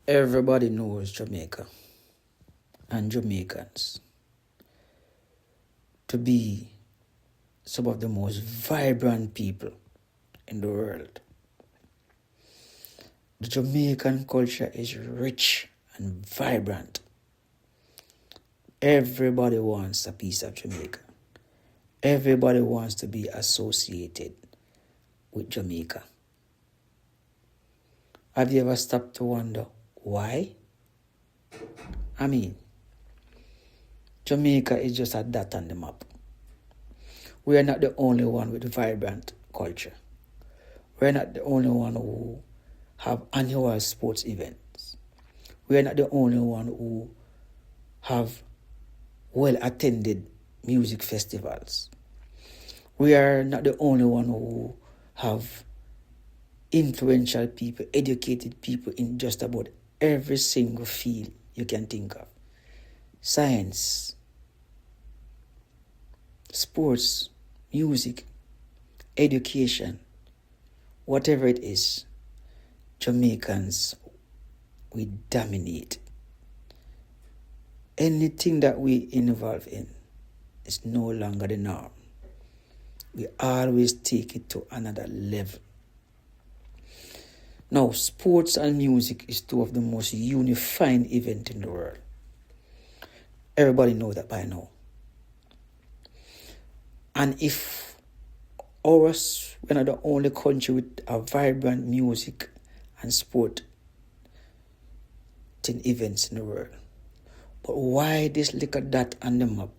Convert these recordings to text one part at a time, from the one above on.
Everybody knows Jamaica and Jamaicans to be some of the most vibrant people in the world. The Jamaican culture is rich and vibrant. Everybody wants a piece of Jamaica. Everybody wants to be associated with Jamaica. Have you ever stopped to wonder why? I mean, Jamaica is just a dot on the map. We are not the only one with vibrant culture. We are not the only one who have annual sports events. We are not the only one who have well-attended music festivals. We are not the only one who have influential people, educated people in just about every single field you can think of. Science, sports, music, education, whatever it is, Jamaicans, we dominate. Anything that we involve in is no longer the norm. We always take it to another level. Now, sports and music is two of the most unifying events in the world. Everybody knows that by now. And if we're not the only country with a vibrant music and sport events in the world, but why this little dot on the map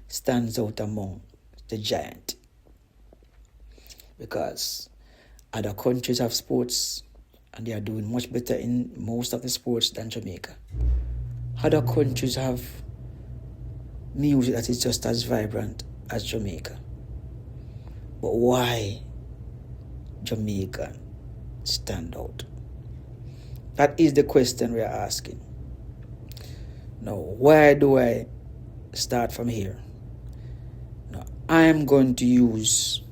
stands out among the giant? Because other countries have sports and they are doing much better in most of the sports than Jamaica. Other countries have music that is just as vibrant as Jamaica. But why Jamaica stand out? That is the question we are asking. Now, why do I start from here? Now, I am going to use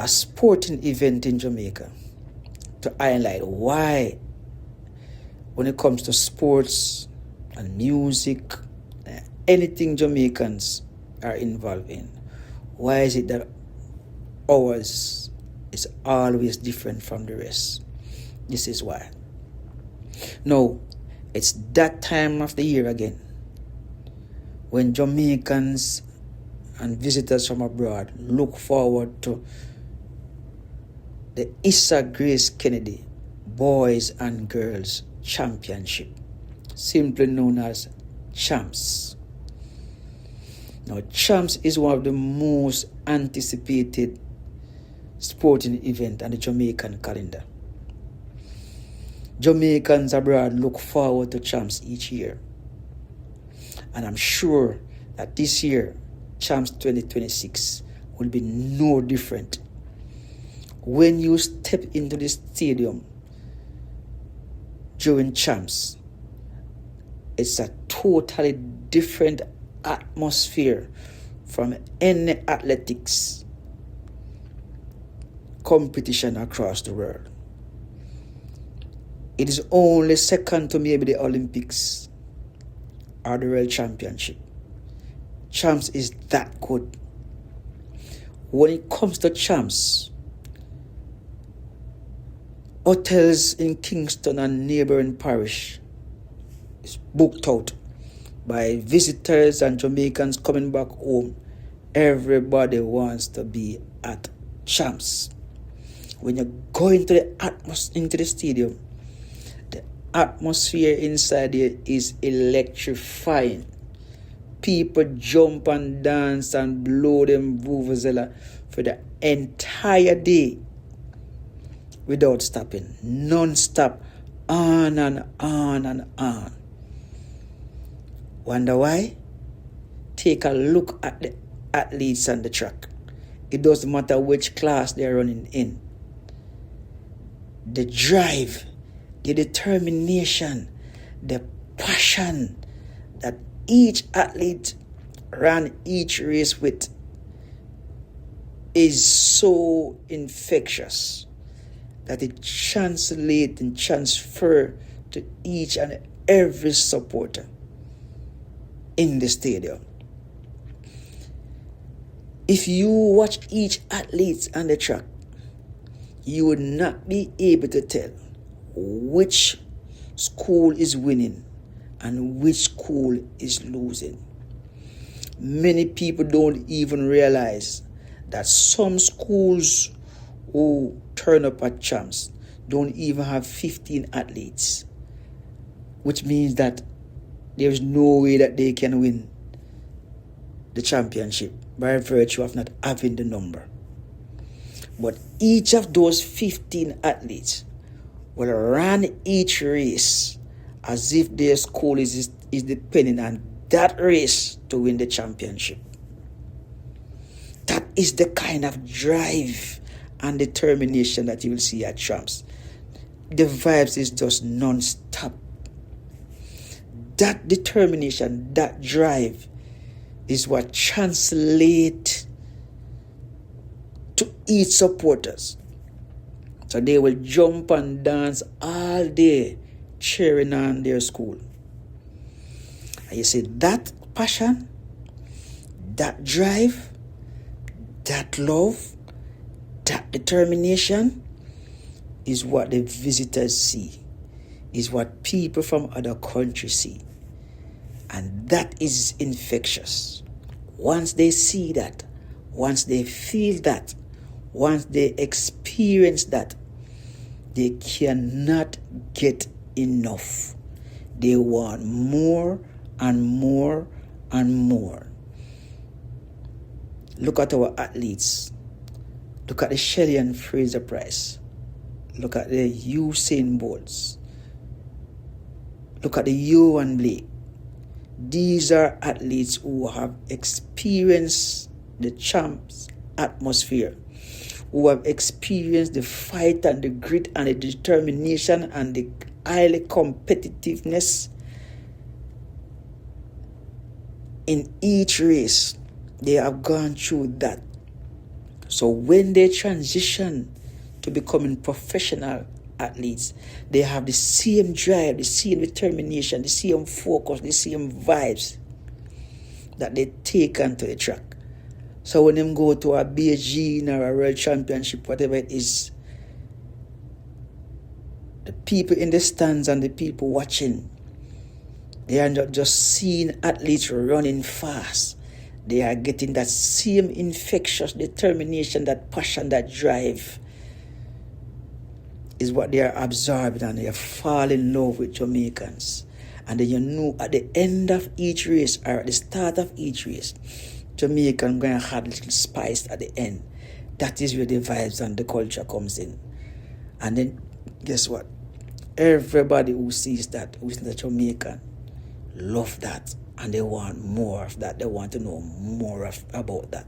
a sporting event in Jamaica to highlight why, when it comes to sports and music, anything Jamaicans are involved in, why is it that ours is always different from the rest? This is why. Now, it's that time of the year again when Jamaicans and visitors from abroad look forward to the ISSAGraceKennedy Boys and Girls Championship, simply known as Champs. Now, Champs is one of the most anticipated sporting events on the Jamaican calendar. Jamaicans abroad look forward to Champs each year. And I'm sure that this year, Champs 2026 will be no different. When you step into the stadium during Champs, it's a totally different atmosphere from any athletics competition across the world. It is only second to maybe the Olympics or the World Championship. Champs is that good. When it comes to Champs, hotels in Kingston and neighboring parish is booked out by visitors and Jamaicans coming back home. Everybody wants to be at Champs. When you go into the stadium, the atmosphere inside there is electrifying. People jump and dance and blow them vuvuzela for the entire day without stopping, non-stop, on and on and on. Wonder why? Take a look at the athletes on the track. It doesn't matter which class they're running in. The drive, the determination, the passion that each athlete ran each race with is so infectious that it translates and transfer to each and every supporter in the stadium. If you watch each athlete on the track, you would not be able to tell which school is winning and which school is losing. Many people don't even realize that some schools who turn up at champs don't even have 15 athletes, which means that there's no way that they can win the championship by virtue of not having the number. But each of those 15 athletes will run each race as if their school is depending on that race to win the championship. That is the kind of drive and determination that you will see at champs. The vibes is just non-stop. That determination, that drive is what translates to each supporters. So they will jump and dance all day cheering on their school. And you see that passion, that drive, that love, that determination is what the visitors see, is what people from other countries see. And that is infectious. Once they see that, once they feel that, once they experience that, they cannot get enough. They want more and more and more. Look at our athletes. Look at the Shelley and Fraser Price. Look at the Usain Bolts. Look at the Yohan Blake. These are athletes who have experienced the champs atmosphere, who have experienced the fight and the grit and the determination and the highly competitiveness in each race. They have gone through that. So when they transition to becoming professional athletes, they have the same drive, the same determination, the same focus, the same vibes that they take onto the track. So when them go to a Beijing or a World Championship, whatever it is, the people in the stands and the people watching, they are not just seeing athletes running fast. They are getting that same infectious determination, that passion, that drive is what they are absorbing, and they fall in love with Jamaicans. And then you know at the end of each race or at the start of each race, Jamaican going to have a little spice at the end. That is where the vibes and the culture comes in. And then guess what? Everybody who sees that, who is the Jamaican, love that. And they want more of that. They want to know more about that.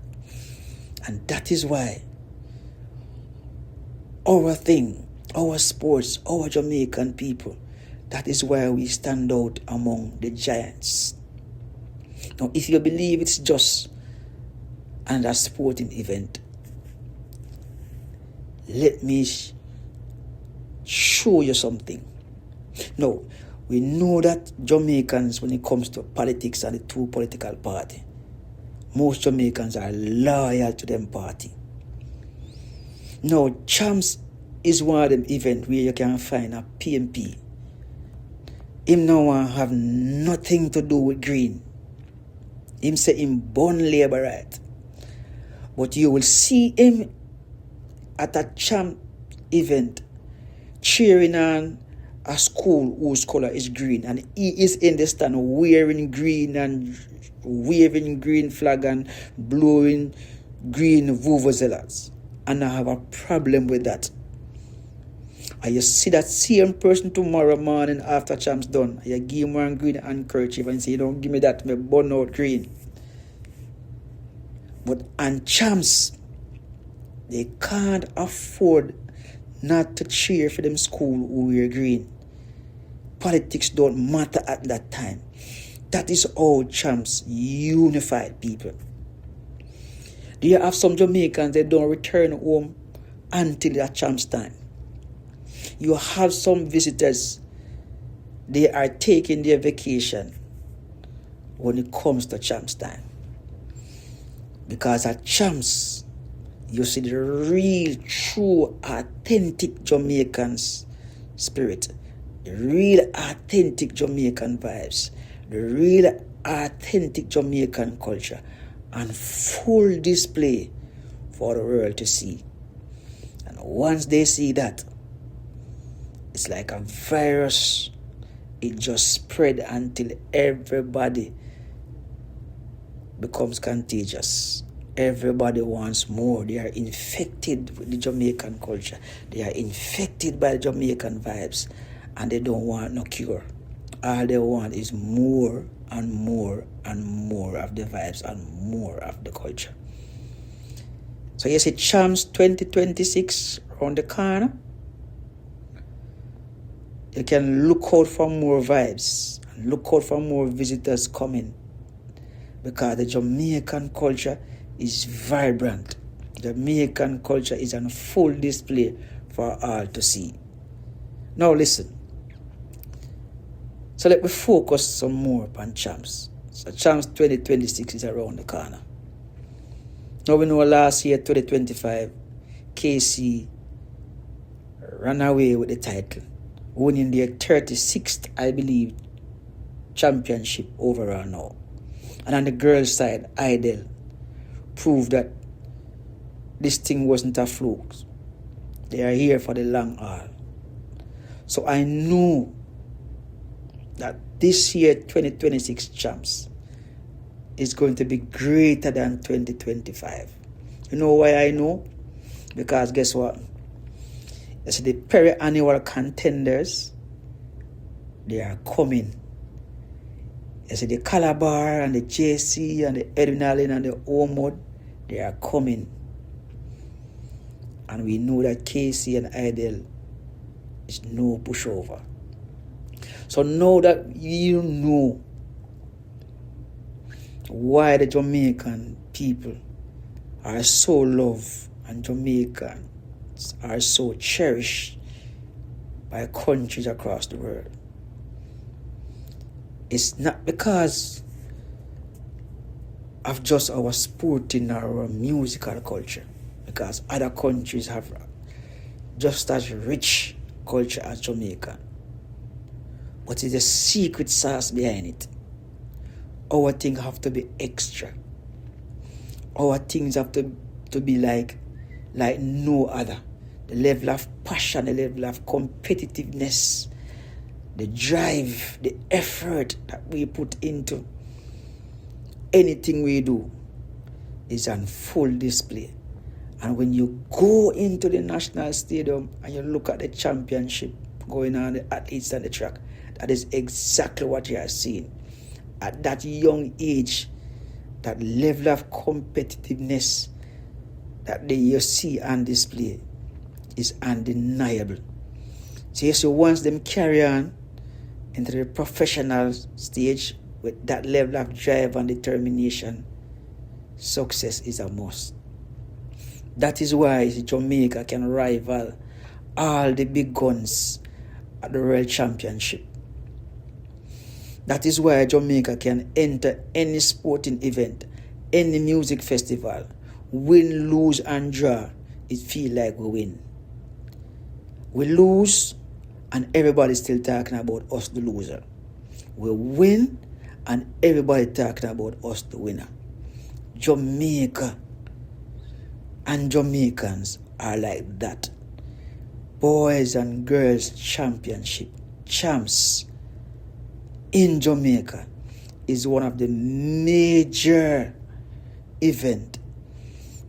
And that is why our thing, our sports, our Jamaican people, that is why we stand out among the giants. Now, if you believe it's just a sporting event, let me show you something. Now, we know that Jamaicans, when it comes to politics and the two political parties, most Jamaicans are loyal to them party. Now, Champs is one of them events where you can find a PMP. Him now have nothing to do with green. Him say him born labor right. But you will see him at a Champ event cheering on a school whose color is green, and he is in the stand wearing green and waving green flag and blowing green vuvuzelas, and I have a problem with that. And you see that same person tomorrow morning after Champs done, you give him one green handkerchief and say, don't give me that, me burn out green. But on Champs, they can't afford not to cheer for them school who wear green. Politics don't matter at that time. That is all Champs unified people. Do you have some Jamaicans that don't return home until that Champs time? You have some visitors, they are taking their vacation when it comes to Champs time. Because at Champs, you see the real, true, authentic Jamaicans spirit, the real, authentic Jamaican vibes, the real, authentic Jamaican culture, and full display for the world to see. And once they see that, it's like a virus. It just spread until everybody becomes contagious. Everybody wants more. They are infected with the Jamaican culture. They are infected by the Jamaican vibes, and they don't want no cure. All they want is more and more and more of the vibes and more of the culture. So you see Champs 2026 around the corner. You can look out for more vibes and look out for more visitors coming, because the Jamaican culture is vibrant. Jamaican culture is on full display for all to see. Now listen. So let me focus some more upon Champs. So Champs 2026 is around the corner. Now we know last year, 2025, KC ran away with the title, winning their 36th, I believe, championship overall now. And on the girls' side, Hydel proved that this thing wasn't a fluke. They are here for the long haul. So I know that this year, 2026 Champs, is going to be greater than 2025. You know why I know? Because guess what? You see, the peri-annual contenders, they are coming. You see, the Calabar and the JC and the Edwin and the Holmwood, they are coming. And we know that KC and Hydel is no pushover. So now that you know why the Jamaican people are so loved and Jamaicans are so cherished by countries across the world, it's not because of just our sporting or our musical culture, because other countries have just as rich culture as Jamaica. But it's a secret sauce behind it. Our things have to be extra. Our things have to be like no other. The level of passion, the level of competitiveness, the drive, the effort that we put into anything we do is on full display. And when you go into the national stadium and you look at the championship going on, the athletes on the track, that is exactly what you are seeing. At that young age, that level of competitiveness that you see on display is undeniable. So you see, once them carry on into the professional stage with that level of drive and determination, success is a must. That is why Jamaica can rival all the big guns at the World Championship. That is why Jamaica can enter any sporting event, any music festival, win, lose, and draw. It feels like we win. We lose, and everybody's still talking about us, the loser. We win, and everybody talking about us, the winner. Jamaica and Jamaicans are like that. Boys and girls championship, Champs in Jamaica is one of the major events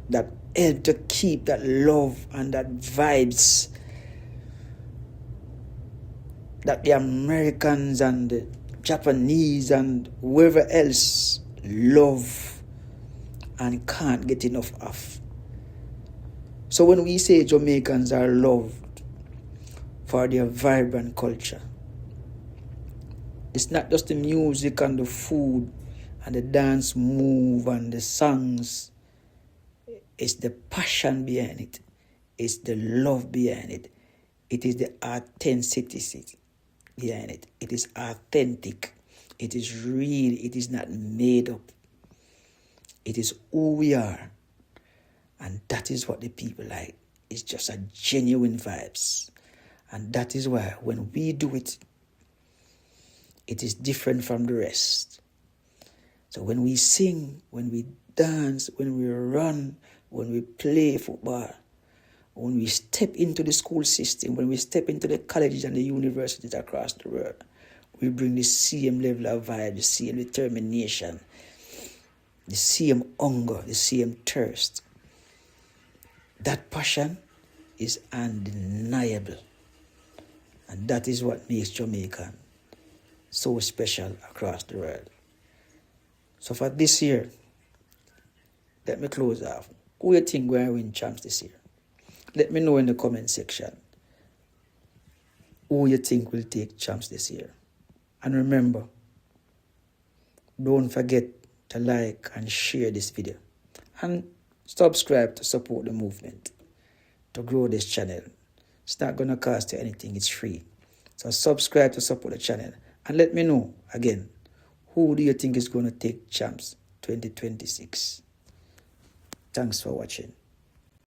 that help to keep that love and that vibes that the Americans and the Japanese and whoever else love and can't get enough of. So when we say Jamaicans are loved for their vibrant culture, it's not just the music and the food and the dance move and the songs. It's the passion behind it. It's the love behind it. It is the authenticity behind it. It is authentic. It is real. It is not made up. It is who we are. And that is what the people like. It's just a genuine vibes. And that is why when we do it, it is different from the rest. So when we sing, when we dance, when we run, when we play football, when we step into the school system, when we step into the colleges and the universities across the world, we bring the same level of vibe, the same determination, the same hunger, the same thirst. That passion is undeniable. And that is what makes Jamaica so special across the world. So for this year, let me close off. Who you think will win champs this year? Let me know in the comment section who you think will take champs this year. And remember, don't forget to like and share this video. And subscribe to support the movement, to grow this channel. It's not going to cost you anything. It's free. So subscribe to support the channel. And let me know, again, who do you think is going to take champs 2026? Thanks for watching.